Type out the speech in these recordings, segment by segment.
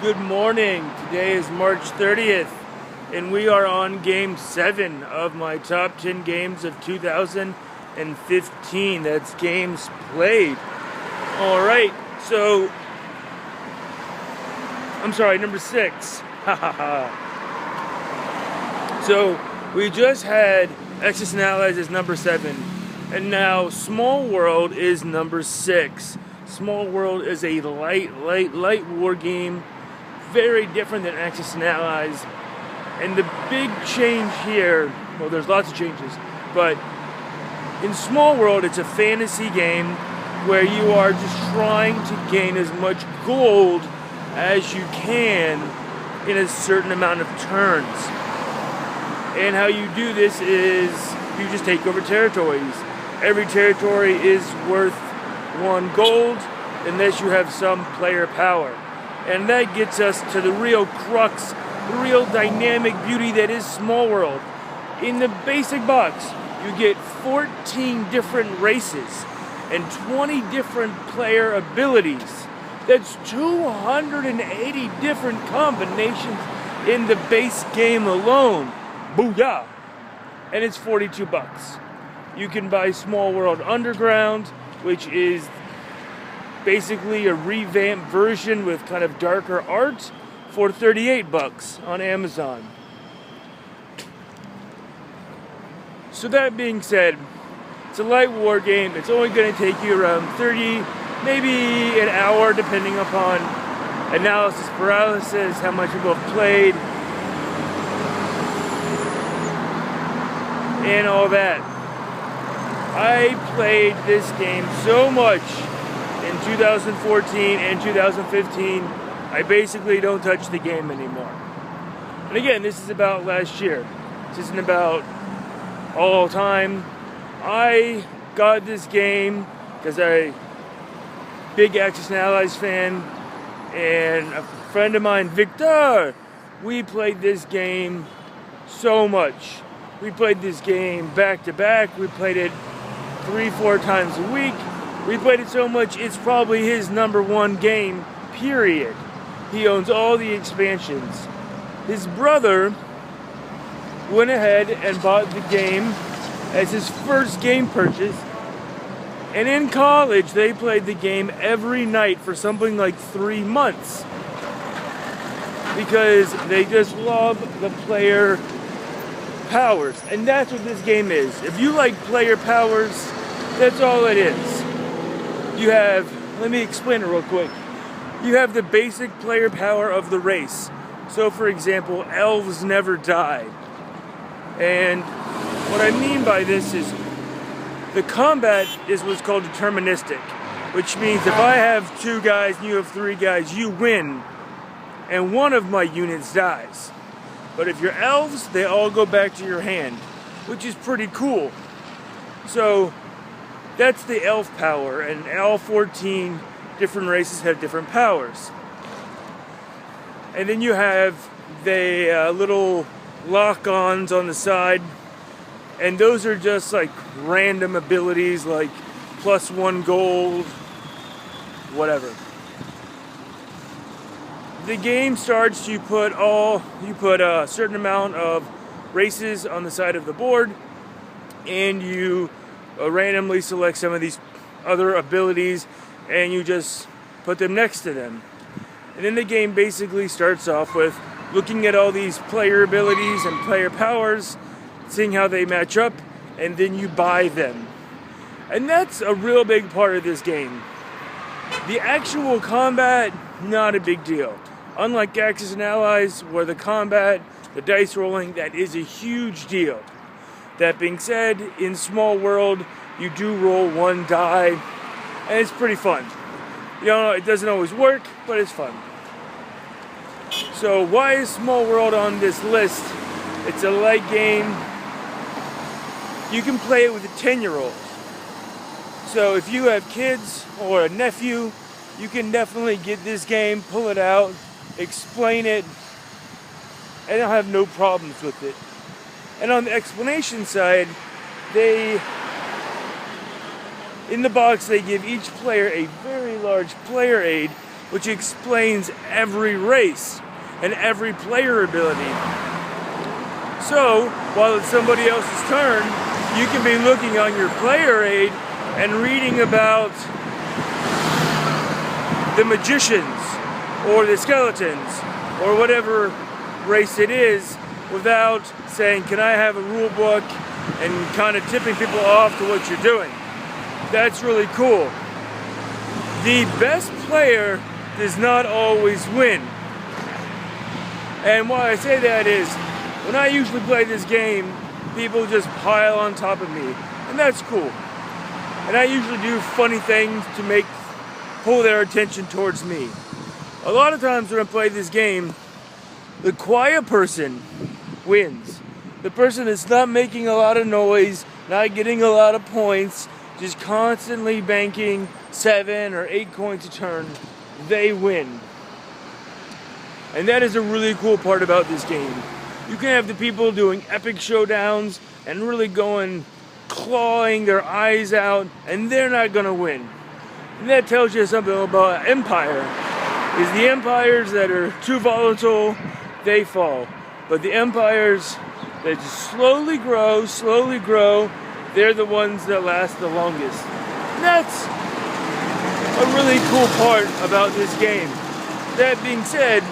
Good morning. Today is March 30th, and we are on Game 7 of my top 10 games of 2015. That's games played. Alright, so... I'm sorry, number 6. So, we just had Axis and Allies as number 7, and now Small World is number 6. Small World is a light war game, very different than Axis and Allies. And the big change here, well, there's lots of changes, but in Small World, it's a fantasy game where you are just trying to gain as much gold as you can in a certain amount of turns. And how you do this is you just take over territories. Every territory is worth 1 gold unless you have some player power. And that gets us to the real crux, the real dynamic beauty that is Small World. In the basic box, you get 14 different races and 20 different player abilities. That's 280 different combinations in the base game alone. Booyah! And it's $42. You can buy Small World Underground, which is basically a revamped version with kind of darker art, for $38 on Amazon. So that being said, it's a light war game. It's only going to take you around 30, maybe an hour, depending upon analysis paralysis, how much you both played, and all that. I played this game so much in 2014 and 2015, I basically don't touch the game anymore. And again, this is about last year. This isn't about all time. I got this game because I'm a big Axis and Allies fan, and a friend of mine, Victor, we played this game so much. We played this game back to back. We played it 3-4 times a week. We played it so much, it's probably his number 1 game, period. He owns all the expansions. His brother went ahead and bought the game as his first game purchase. And in college, they played the game every night for something like 3 months. Because they just love the player powers. And that's what this game is. If you like player powers, that's all it is. You have, let me explain it real quick. You have the basic player power of the race. So for example, elves never die. And what I mean by this is the combat is what's called deterministic, which means if I have 2 guys and you have 3 guys, you win, and one of my units dies. But if you're elves, they all go back to your hand, which is pretty cool. So that's the elf power, and all 14 different races have different powers. And then you have the little lock-ons on the side, and those are just like random abilities, like +1 gold, whatever. The game starts, you put a certain amount of races on the side of the board, and you randomly select some of these other abilities and you just put them next to them. And then the game basically starts off with looking at all these player abilities and player powers, seeing how they match up, and then you buy them. And that's a real big part of this game. The actual combat, not a big deal. Unlike Axis and Allies, where the combat, the dice rolling, that is a huge deal. That being said, in Small World, you do roll 1 die, and it's pretty fun. You know, it doesn't always work, but it's fun. So why is Small World on this list? It's a light game. You can play it with a 10-year-old. So if you have kids or a nephew, you can definitely get this game, pull it out, explain it, and they'll have no problems with it. And on the explanation side, in the box they give each player a very large player aid which explains every race and every player ability. So, while it's somebody else's turn, you can be looking on your player aid and reading about the magicians or the skeletons or whatever race it is without saying, can I have a rule book, and kind of tipping people off to what you're doing. That's really cool. The best player does not always win. And why I say that is, when I usually play this game, people just pile on top of me, and that's cool. And I usually do funny things to pull their attention towards me. A lot of times when I play this game, the quiet person wins. The person that's not making a lot of noise, not getting a lot of points, just constantly banking 7 or 8 coins a turn, they win. And that is a really cool part about this game. You can have the people doing epic showdowns and really clawing their eyes out, and they're not gonna win. And that tells you something about Empire. Is the empires that are too volatile, they fall. But the empires that just slowly grow, they're the ones that last the longest. And that's a really cool part about this game. That being said,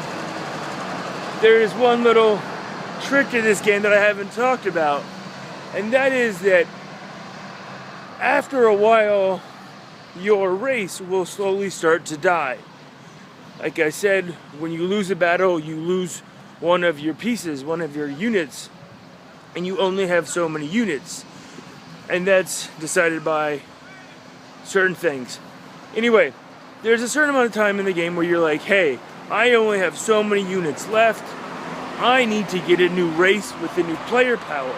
there is one little trick to this game that I haven't talked about, and that is that after a while, your race will slowly start to die. Like I said, when you lose a battle, you lose one of your pieces, one of your units, and you only have so many units. And that's decided by certain things. Anyway, there's a certain amount of time in the game where you're like, hey, I only have so many units left. I need to get a new race with a new player power.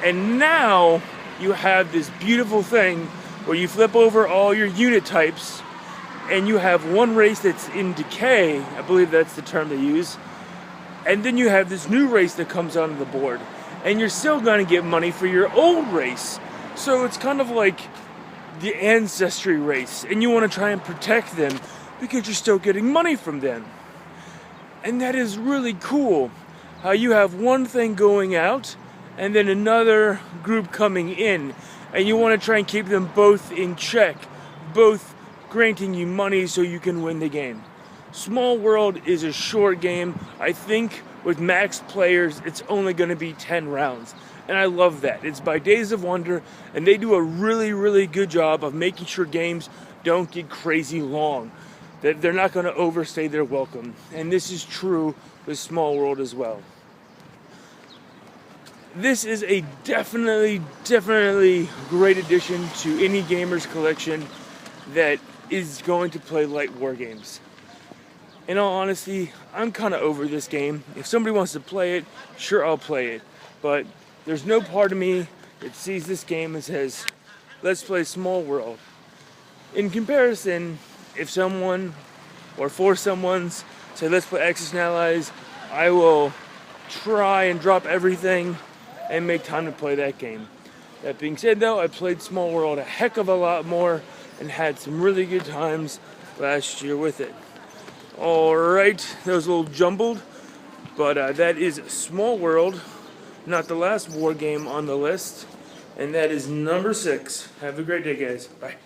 And now you have this beautiful thing where you flip over all your unit types and you have one race that's in decay, I believe that's the term they use, and then you have this new race that comes onto the board, and you're still going to get money for your old race. So it's kind of like the ancestry race, and you want to try and protect them because you're still getting money from them. And that is really cool, how you have one thing going out and then another group coming in, and you want to try and keep them both in check, both granting you money so you can win the game. Small World is a short game. I think with max players, it's only going to be 10 rounds. And I love that. It's by Days of Wonder, and they do a really, really good job of making sure games don't get crazy long. That they're not going to overstay their welcome. And this is true with Small World as well. This is a definitely great addition to any gamer's collection that is going to play light war games. In all honesty, I'm kind of over this game. If somebody wants to play it, sure, I'll play it. But there's no part of me that sees this game and says, let's play Small World. In comparison, if someone, or for someone's, say let's play Axis and Allies, I will try and drop everything and make time to play that game. That being said though, I played Small World a heck of a lot more and had some really good times last year with it. Alright, that was a little jumbled, but that is Small World, not the last war game on the list, and that is number 6. Have a great day, guys. Bye.